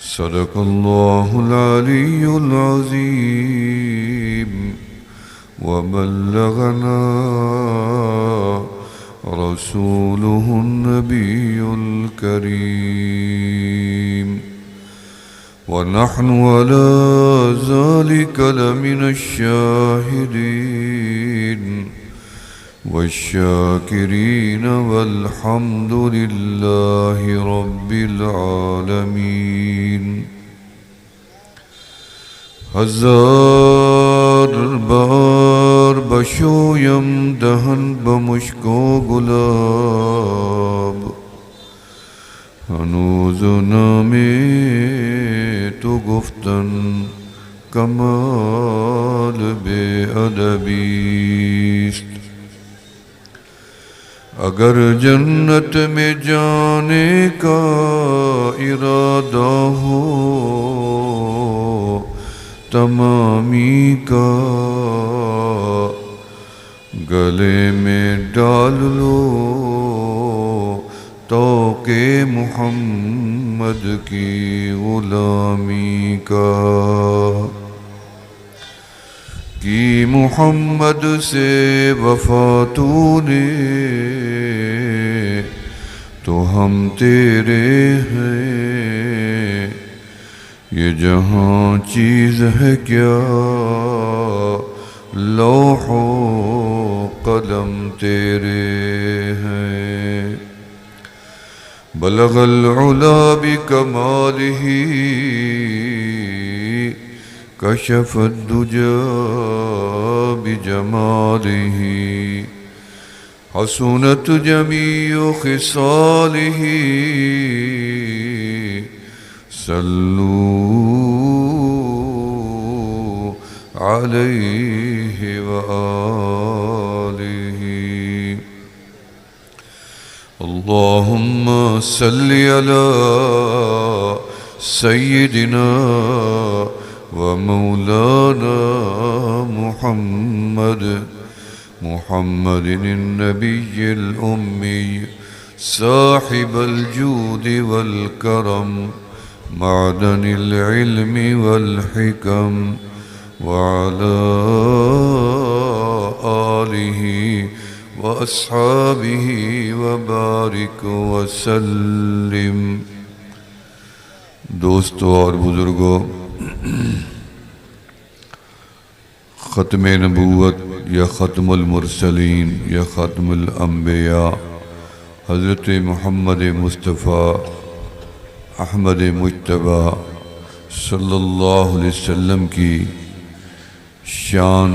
صدق الله العلي العظيم وبلغنا رسوله النبي الكريم ونحن على ذلك لمن الشاهدين والشاكرين والحمد لله رب العالمين ہزار بار بشویم دہن بمشکو گلاب ہنوز نامے تو گفتن کمال بے ادبیست اگر جنت میں جانے کا ارادہ ہو تمامی کا گلے میں ڈال لو توق محمد کی غلامی کا کی محمد سے وفا تو نے تو ہم تیرے ہیں یہ جہاں چیز ہے کیا لوح و قلم تیرے ہیں بلغ العلا بکمالہ کشف الدجا بجمالہ حسنت جمیع خصالہ صلوا علیہ وآلہ اللہم صلی علی سیدنا ومولانا محمد النبی الأمی صاحب الجود والکرم معدن العلم والحکم وعلى آلہ واصحابہ وبارک وسلم۔ دوستو اور بزرگوں، ختم نبوت یا ختم المرسلین یا ختم الانبیاء حضرت محمد مصطفیٰ احمد مجتبیٰ صلی اللہ علیہ وسلم کی شان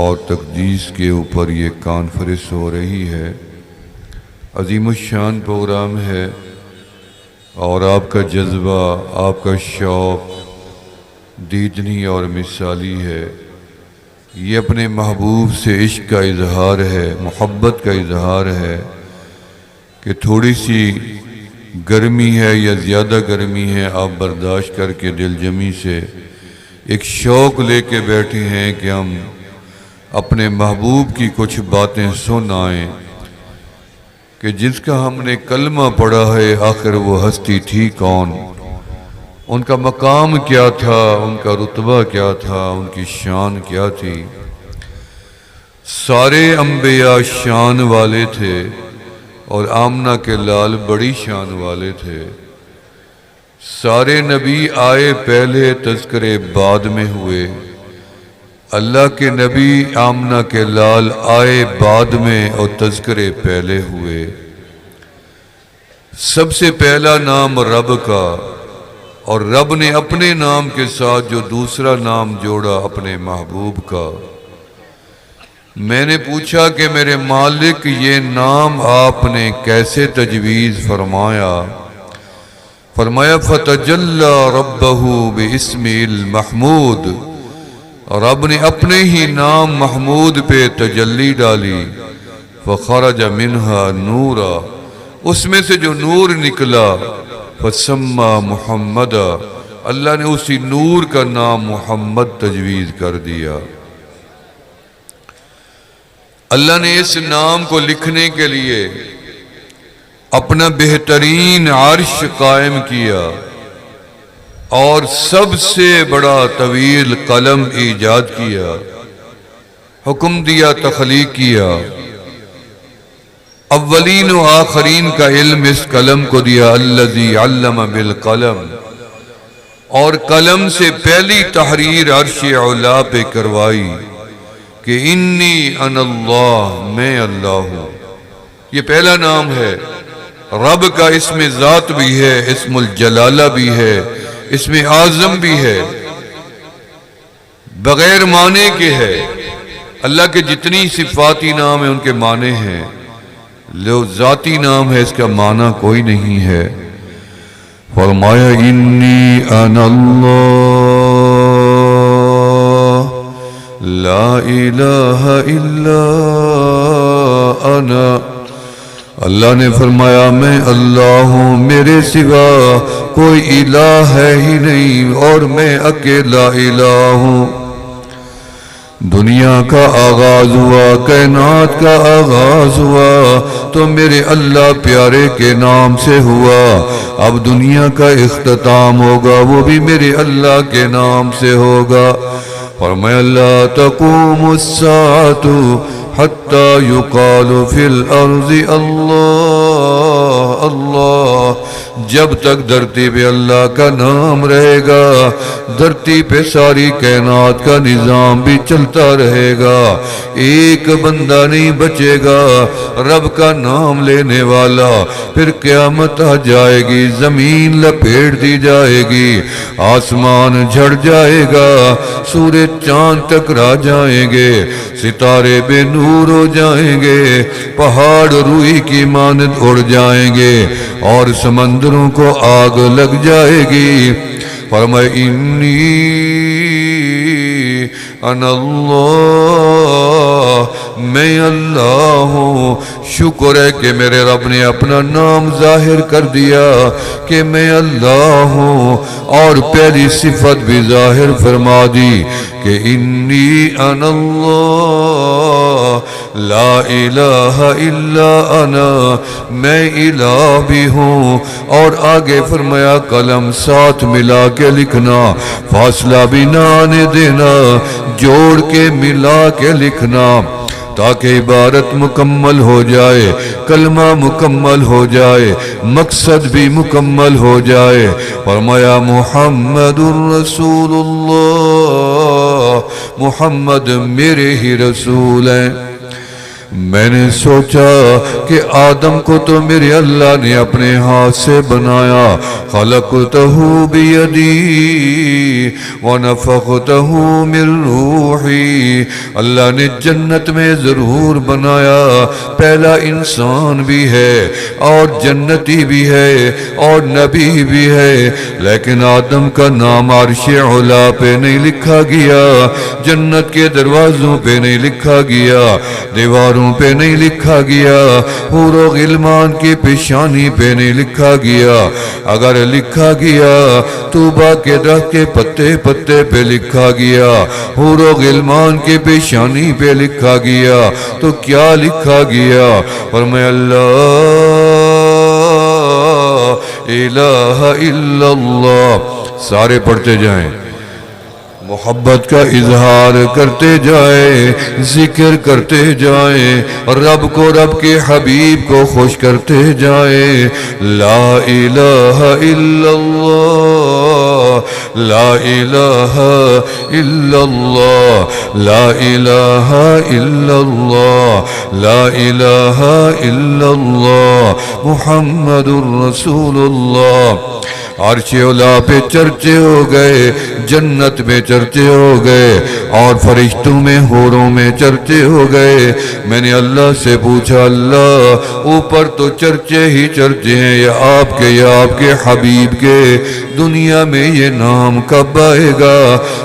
اور تقدیس کے اوپر یہ کانفرنس ہو رہی ہے۔ عظیم الشان پروگرام ہے اور آپ کا جذبہ، آپ کا شوق دیدنی اور مثالی ہے۔ یہ اپنے محبوب سے عشق کا اظہار ہے، محبت کا اظہار ہے کہ تھوڑی سی گرمی ہے یا زیادہ گرمی ہے آپ برداشت کر کے دل جمی سے ایک شوق لے کے بیٹھے ہیں کہ ہم اپنے محبوب کی کچھ باتیں سن آئیں کہ جس کا ہم نے کلمہ پڑھا ہے آخر وہ ہستی تھی کون، ان کا مقام کیا تھا، ان کا رتبہ کیا تھا، ان کی شان کیا تھی۔ سارے انبیاء شان والے تھے اور آمنہ کے لال بڑی شان والے تھے۔ سارے نبی آئے پہلے، تذکرے بعد میں ہوئے۔ اللہ کے نبی آمنہ کے لال آئے بعد میں اور تذکرے پہلے ہوئے۔ سب سے پہلا نام رب کا، اور رب نے اپنے نام کے ساتھ جو دوسرا نام جوڑا اپنے محبوب کا۔ میں نے پوچھا کہ میرے مالک یہ نام آپ نے کیسے تجویز فرمایا؟ فرمایا فتجلی ربہ باسم المحمود، رب نے اپنے ہی نام محمود پہ تجلی ڈالی۔ فخرج منہا نورا، اس میں سے جو نور نکلا، فسمى محمد، اللہ نے اسی نور کا نام محمد تجویز کر دیا۔ اللہ نے اس نام کو لکھنے کے لیے اپنا بہترین عرش قائم کیا اور سب سے بڑا طویل قلم ایجاد کیا، حکم دیا، تخلیق کیا۔ اولین و آخرین کا علم اس قلم کو دیا، الذی علم بالقلم، اور قلم سے پہلی تحریر عرش علا پہ کروائی کہ انی انا اللہ، میں اللہ ہوں۔ یہ پہلا نام ہے۔ رب کا اسم ذات بھی ہے، اسم الجلالہ بھی ہے، اسم اعظم بھی ہے، بغیر معنی کے ہے۔ اللہ کے جتنی صفاتی نام ہیں ان کے معنی ہیں، جو ذاتی نام ہے اس کا معنی کوئی نہیں ہے۔ فرمایا انی انا اللہ لا الہ الا انا، اللہ نے فرمایا میں اللہ ہوں، میرے سوا کوئی الہ ہے ہی نہیں اور میں اکیلا الہ ہوں۔ دنیا کا آغاز ہوا، کائنات کا آغاز ہوا تو میرے اللہ پیارے کے نام سے ہوا، اب دنیا کا اختتام ہوگا وہ بھی میرے اللہ کے نام سے ہوگا۔ فرمایا لا تقوم الساعة حتی یقال فی الارض اللہ اللہ، جب تک دھرتی پہ اللہ کا نام رہے گا دھرتی پہ ساری کائنات کا نظام بھی چلتا رہے گا، ایک بندہ نہیں بچے گا رب کا نام لینے والا۔ پھر قیامت آ جائے گی، زمین لپیٹ دی جائے گی، آسمان جھڑ جائے گا، سورج چاند ٹکرا جائیں گے، ستارے بے نور ہو جائیں گے، پہاڑ روئی کی مانند اڑ جائیں گے اور سمندروں کو آگ لگ جائے گی۔ فرمایا انی انا اللہ، میں اللہ ہوں۔ شکر ہے کہ میرے رب نے اپنا نام ظاہر کر دیا کہ میں اللہ ہوں، اور پہلی صفت بھی ظاہر فرما دی کہ انی انا اللہ لا الہ الا انا، میں الہ بھی ہوں۔ اور آگے فرمایا قلم ساتھ ملا کے لکھنا، فاصلہ بھی نہ آنے دینا، جوڑ کے ملا کے لکھنا تاکہ عبارت مکمل ہو جائے، کلمہ مکمل ہو جائے، مقصد بھی مکمل ہو جائے۔ فرمایا محمد الرسول اللہ، محمد میرے ہی رسول ہیں۔ میں نے سوچا کہ آدم کو تو میرے اللہ نے اپنے ہاتھ سے بنایا، خلقتہ بیدی ونفختہ من روحی، اللہ نے جنت میں ضرور بنایا، پہلا انسان بھی ہے اور جنتی بھی ہے اور نبی بھی ہے، لیکن آدم کا نام عرش علا پہ نہیں لکھا گیا، جنت کے دروازوں پہ نہیں لکھا گیا، دیواروں پہ نہیں لکھا گیا، حور و غلمان کی پیشانی پہ نہیں لکھا گیا۔ اگر لکھا گیا طوبہ کے درخت کے پتے پتے پہ لکھا گیا، حور و غلمان کی پیشانی پہ لکھا گیا تو کیا لکھا گیا؟ فرمایا لا الہ الا اللہ۔ سارے پڑھتے جائیں، محبت کا اظہار کرتے جائیں، ذکر کرتے جائیں، رب کو رب کے حبیب کو خوش کرتے جائیں۔ لا الہ الا اللہ لا الہ الا اللہ لا الہ الا اللہ لا الہ الا اللہ محمد الرسول اللہ۔ عرش علا پہ چرچے ہو گئے، جنت میں چرچے ہو گئے اور فرشتوں میں حوروں میں چرچے ہو گئے۔ میں نے اللہ سے پوچھا اللہ اوپر تو چرچے ہی چرچے ہیں یا آپ کے حبیب کے، دنیا میں یہ نام کب آئے گا؟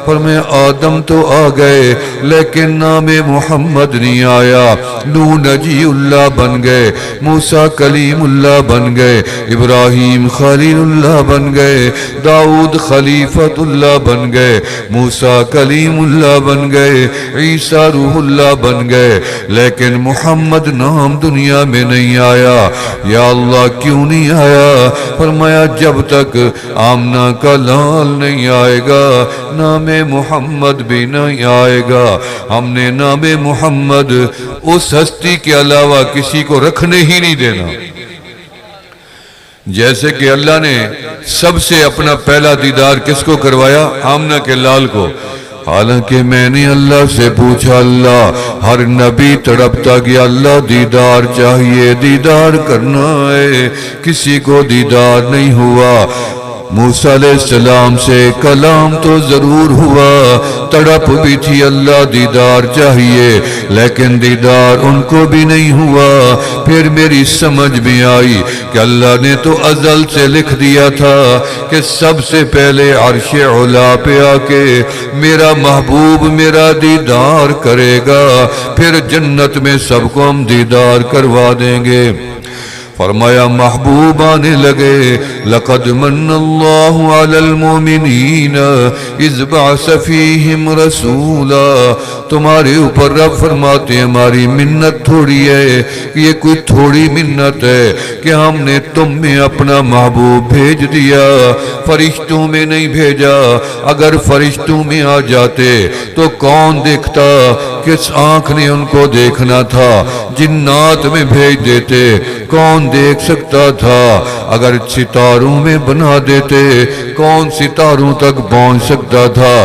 فرمایا آدم تو آ گئے لیکن نام محمد نہیں آیا۔ نوح نجی اللہ بن گئے، موسیٰ کلیم اللہ بن گئے، ابراہیم خلیل اللہ بن بن گئے، داؤد خلیفۃ اللہ بن گئے، موسیٰ کلیم اللہ بن گئے، عیسیٰ روح اللہ بن گئے، لیکن محمد نام دنیا میں نہیں آیا۔ یا اللہ کیوں نہیں آیا؟ فرمایا جب تک آمنہ کا لال نہیں آئے گا نام محمد بھی نہیں آئے گا۔ ہم نے نام محمد اس ہستی کے علاوہ کسی کو رکھنے ہی نہیں دینا۔ جیسے کہ اللہ نے سب سے اپنا پہلا دیدار کس کو کروایا؟ آمنہ کے لال کو۔ حالانکہ میں نے اللہ سے پوچھا، اللہ ہر نبی تڑپتا گیا اللہ دیدار چاہیے، دیدار کرنا ہے، کسی کو دیدار نہیں ہوا۔ موسیٰ علیہ السلام سے کلام تو ضرور ہوا، تڑپ بھی تھی اللہ دیدار چاہیے، لیکن دیدار ان کو بھی نہیں ہوا۔ پھر میری سمجھ میں آئی کہ اللہ نے تو ازل سے لکھ دیا تھا کہ سب سے پہلے عرش علا پہ آ کے میرا محبوب میرا دیدار کرے گا، پھر جنت میں سب کو ہم دیدار کروا دیں گے۔ فرمایا محبوب آنے لگے، لقد من اللہ علی المؤمنین اذ بعث فیہم رسولا۔ تمہارے اوپر رب فرماتے ہیں ہماری منت تھوڑی ہے، یہ کوئی تھوڑی منت ہے کہ ہم نے تم میں اپنا محبوب بھیج دیا، فرشتوں میں نہیں بھیجا۔ اگر فرشتوں میں آ جاتے تو کون دیکھتا؟ کس آنکھ نے ان کو دیکھنا تھا؟ جنات میں بھیج دیتے کون دیکھ سکتا تھا؟ اگر ستاروں میں بنا دیتے کون ستاروں تک پہنچ سکتا تھا؟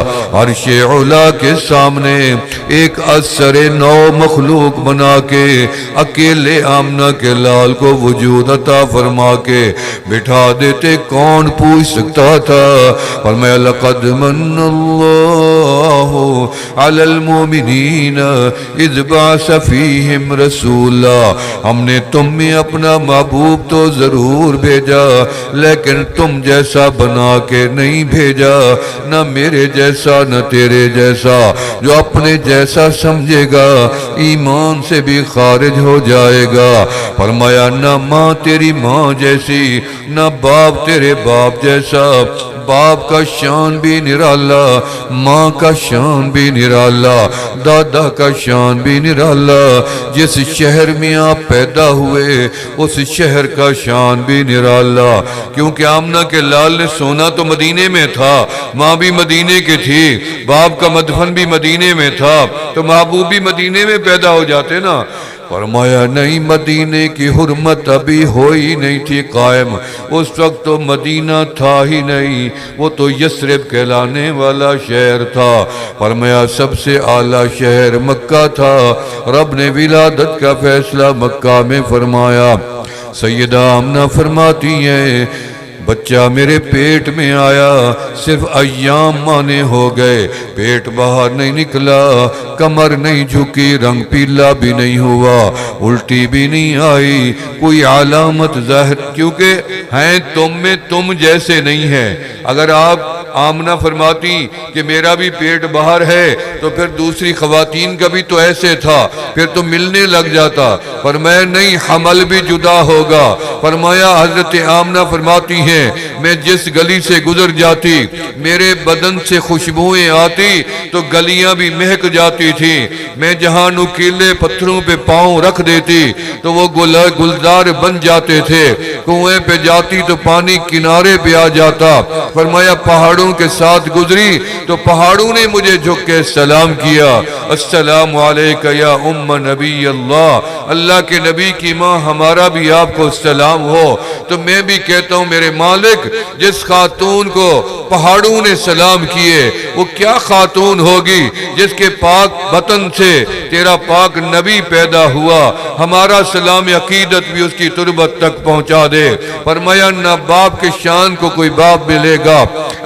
عرش علا کے سامنے ایک اثر نو مخلوق بنا کے اکیلے آمنہ کے لال کو وجود عطا فرما کے بٹھا دیتے، کون پوچھ سکتا تھا؟ فرمایا لقد من اللہ علی المؤمنین اذ بعث فیہم رسولا۔ ہم نے تم میں اپنا محبوب تو ضرور بھیجا، لیکن تم جیسا بنا کے نہیں بھیجا، نہ میرے جیسا نہ تیرے جیسا۔ جو اپنے جیسا سمجھے گا ایمان سے بھی خارج ہو جائے گا۔ فرمایا نہ ماں تیری ماں جیسی، نہ باپ تیرے باپ جیسا۔ باپ کا شان بھی نرالا، ماں کا شان بھی نرالا، دادا کا شان بھی نرالا۔ جس شہر میں آپ پیدا ہوئے اس شہر کا شان بھی نرالا، کیونکہ آمنہ کے لال نے سونا تو مدینے میں تھا، ماں بھی مدینے کی تھی، باپ کا مدفن بھی مدینے میں تھا، تو محبوب بھی مدینے میں پیدا ہو جاتے نا۔ فرمایا نہیں، مدینے کی حرمت ابھی ہوئی نہیں تھی قائم، اس وقت تو مدینہ تھا ہی نہیں، وہ تو یثرب کہلانے والا شہر تھا۔ فرمایا سب سے اعلیٰ شہر مکہ تھا، رب نے ولادت کا فیصلہ مکہ میں فرمایا۔ سیدہ آمنہ فرماتی ہیں بچہ میرے پیٹ میں آیا، صرف ایام مانے ہو گئے، پیٹ باہر نہیں نکلا، کمر نہیں جھکی، رنگ پیلا بھی نہیں ہوا، الٹی بھی نہیں آئی، کوئی علامت ظاہر، کیونکہ ہیں تم میں تم جیسے نہیں ہیں۔ اگر آپ آمنہ فرماتی کہ میرا بھی پیٹ باہر ہے تو پھر دوسری خواتین کا بھی تو ایسے تھا، پھر تو ملنے لگ جاتا۔ فرمایا نہیں، حمل بھی جدا ہوگا۔ فرمایا حضرت آمنہ فرماتی ہیں میں جس گلی سے گزر جاتی میرے بدن سے خوشبوئیں آتی تو گلیاں بھی مہک جاتی تھی، میں جہاں نکیلے پتھروں پہ پاؤں رکھ دیتی تو وہ گلزار بن جاتے تھے، کنویں پہ جاتی تو پانی کنارے پہ آ جاتا۔ فرمایا پہاڑوں کے ساتھ گزری تو پہاڑوں نے مجھے جھک کے سلام کیا، السلام علیکہ یا ام نبی اللہ، اللہ کے نبی کی ماں ہمارا بھی آپ کو سلام ہو۔ تو میں بھی کہتا ہوں میرے مالک، جس خاتون کو پہاڑوں نے سلام کیے وہ کیا خاتون ہوگی جس کے پاک بطن سے تیرا پاک نبی پیدا ہوا، ہمارا سلام عقیدت بھی اس کی تربت تک پہنچا دے۔ فرمایا نہ باپ کے شان کو کوئی باپ ملے گا،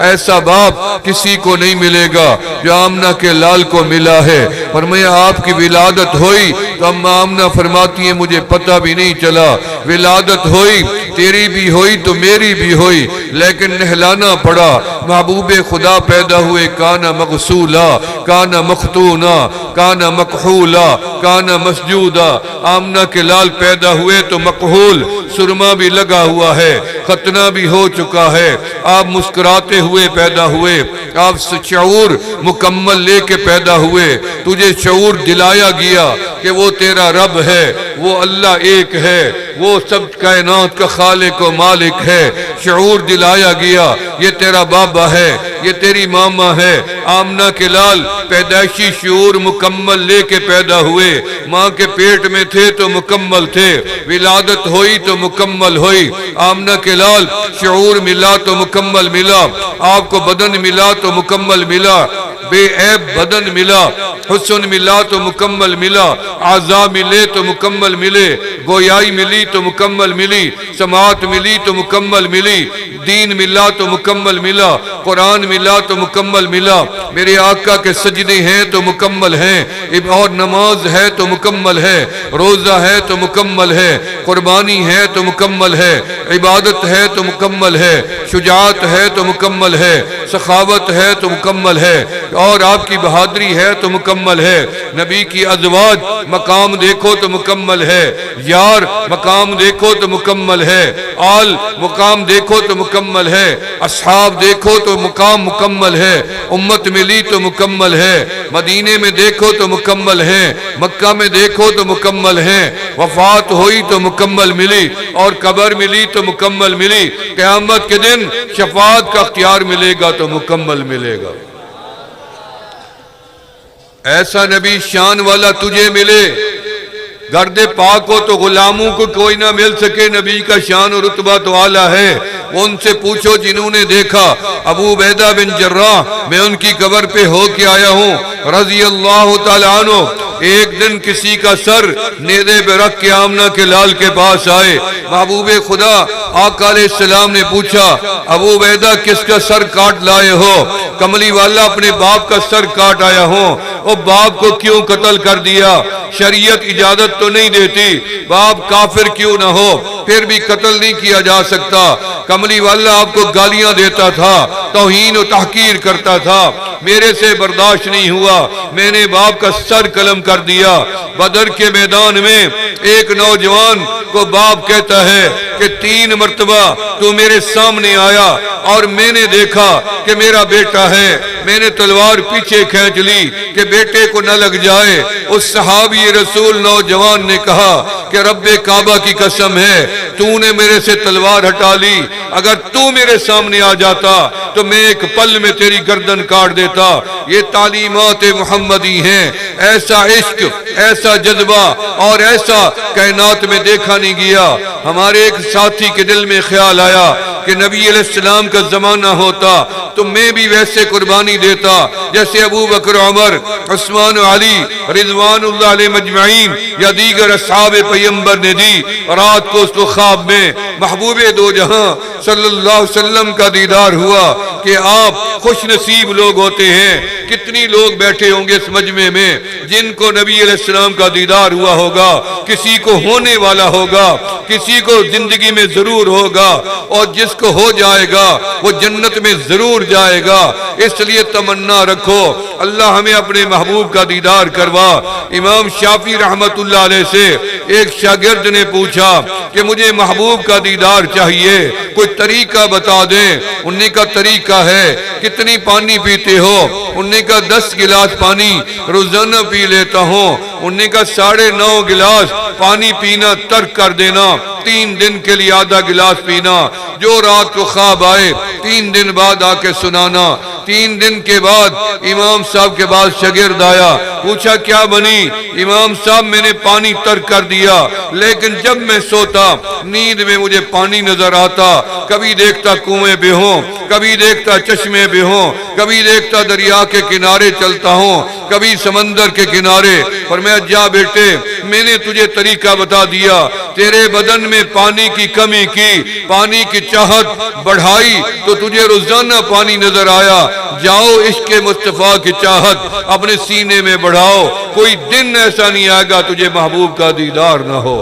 ایسا باپ کسی کو نہیں ملے گا جو آمنہ کے لال کو ملا ہے۔ فرمایا آپ کی ولادت ہوئی تو اما آمنہ فرماتی ہیں مجھے پتہ بھی نہیں چلا، ولادت ہوئی تیری بھی ہوئی تو میری بھی ہوئی، لیکن نہلانا پڑا۔ محبوب خدا پیدا ہوئے کانا مغسولا، کانا مختونا، کانا مکحولا، کانا مسجودا۔ آمنہ کے لال پیدا ہوئے تو مکحول، سرما بھی لگا ہوا ہے، ختنہ بھی ہو چکا ہے۔ آپ مسکراتے ہوئے پیدا ہوئے، آپ شعور مکمل لے کے پیدا ہوئے۔ تجھے شعور دلایا گیا کہ وہ تیرا رب ہے، وہ اللہ ایک ہے، وہ سب کائنات کا خالق و مالک ہے۔ شعور دلایا گیا یہ تیرا بابا ہے، یہ تیری ماما ہے۔ آمنہ کے لال پیدائشی شعور مکمل لے کے پیدا ہوئے، ماں کے پیٹ میں تھے تو مکمل تھے، ولادت ہوئی تو مکمل ہوئی۔ آمنہ کے لال شعور ملا تو مکمل ملا، آپ کو بدن ملا تو مکمل ملا، بے عیب بدن ملا، حسن ملا تو مکمل ملا، اعضاء ملے تو مکمل ملے، گویائی ملی تو مکمل ملی، سماعت ملی تو مکمل ملی، دین ملا تو مکمل ملا، قرآن ملا تو مکمل ملا۔ میرے آقا کے سجدے ہیں تو مکمل ہیں، اور نماز ہے تو مکمل ہے، روزہ ہے تو مکمل ہے، قربانی ہے تو مکمل ہے، عبادت ہے تو مکمل ہے، شجاعت ہے تو مکمل ہے، سخاوت ہے تو مکمل ہے، اور آپ کی بہادری ہے تو مکمل ہے۔ نبی کی ازواج مقام دیکھو تو مکمل ہے، یار مقام دیکھو تو مکمل ہے، آل مقام دیکھو تو مکمل ہے، اصحاب دیکھو تو مقام مکمل ہے، امت ملی تو مکمل ہے، مدینے میں دیکھو تو مکمل ہے، مکہ میں دیکھو تو مکمل ہے، وفات ہوئی تو مکمل ملی، اور قبر ملی تو مکمل ملی، قیامت کے دن شفاعت کا اختیار ملے گا تو مکمل ملے گا۔ ایسا نبی شان والا تجھے ملے، گرد پاک ہو تو غلاموں کو کوئی نہ مل سکے۔ نبی کا شان و رتبہ تو اعلیٰ ہے۔ ان سے پوچھو جنہوں نے دیکھا، ابو عبیدہ بن جراح، میں ان کی قبر پہ ہو کے آیا ہوں رضی اللہ تعالیٰ عنہ۔ ایک دن کسی کا سر نیزے پہ رکھ کے آمنہ کے لال کے پاس آئے، محبوب خدا آقا علیہ السلام نے پوچھا، ابو عبیدہ کس کا سر کاٹ لائے ہو؟ کملی والا اپنے باپ کا سر کاٹ آیا ہوں۔ وہ باپ کو کیوں قتل کر دیا؟ شریعت اجازت تو نہیں دیتی، باپ کافر کیوں نہ ہو پھر بھی قتل نہیں کیا جا سکتا۔ کملی والا آپ کو گالیاں دیتا تھا، توہین و تحقیر کرتا تھا، میرے سے برداشت نہیں ہوا، میں نے باپ کا سر قلم کر دیا۔ بدر کے میدان میں ایک نوجوان کو باپ کہتا ہے کہ 3 مرتبہ تو میرے سامنے آیا اور میں نے دیکھا کہ میرا بیٹا ہے، میں نے تلوار پیچھے کھینچ لی کہ بیٹے کو نہ لگ جائے۔ اس صحابی رسول نوجوان نے کہا کہ رب کعبہ کی قسم ہے تو نے میرے سے تلوار ہٹا لی، اگر تو میرے سامنے آ جاتا تو میں ایک پل میں تیری گردن کاٹ دیتا۔ یہ تعلیمات محمدی ہیں۔ ایسا عشق، ایسا جذبہ اور ایسا کائنات میں دیکھا نہیں گیا۔ ہمارے ایک ساتھی کے دل میں خیال آیا کہ نبی علیہ السلام کا زمانہ ہوتا تو میں بھی ویسے قربانی دیتا جیسے ابو بکر، عمر، عثمان و علی رضوان اللہ علیہ مجمعین یا دیگر اصحاب پیغمبر نے دی۔ رات کو اس کو خواب میں محبوب دو جہاں صلی اللہ علیہ وسلم کا دیدار ہوا کہ آپ خوش نصیب لوگ ہوتے ہیں۔ کتنی لوگ بیٹھے ہوں گے اس مجمع میں جن کو نبی علیہ السلام کا دیدار ہوا ہوگا، کسی کو ہونے والا ہوگا، کسی کو زندگی میں ضرور ہوگا، اور جس کو ہو جائے گا وہ جنت میں ضرور جائے گا۔ اس لیے تمنا رکھو اللہ ہمیں اپنے محبوب کا دیدار کروا۔ امام شافعی رحمت اللہ علیہ سے ایک شاگرد نے پوچھا کہ مجھے محبوب کا دیدار چاہیے، کوئی طریقہ بتا دیں۔ انہوں کا طریقہ ہے کتنی پانی پیتے ہو؟ انہوں کا 10 گلاس پانی روزانہ پی لیتا ہوں۔ انہوں کا 9.5 گلاس پانی پینا ترک کر دینا، 3 دن کے لیے آدھا گلاس پینا، جو رات کو خواب آئے 3 دن بعد آ کے سنانا۔ 3 دن کے بعد امام صاحب کے بعد شاگرد آیا، پوچھا کیا بنی؟ امام صاحب میں نے پانی ترک کر دیا، لیکن جب میں سوتا نیند میں مجھے پانی نظر آتا، کبھی دیکھتا کنویں پہ ہوں، کبھی دیکھتا چشمے پہ ہوں، کبھی دیکھتا دریا کے کنارے چلتا ہوں، کبھی سمندر کے کنارے۔ فرمایا جا بیٹے میں نے تجھے طریقہ بتا دیا، تیرے بدن میں پانی کی کمی کی، پانی کی چاہت بڑھائی تو تجھے روزانہ پانی نظر آیا۔ جاؤ عشق مصطفیٰ کی چاہت اپنے سینے میں بڑھاؤ، کوئی دن ایسا نہیں آئے گا تجھے محبوب کا دیدار نہ ہو۔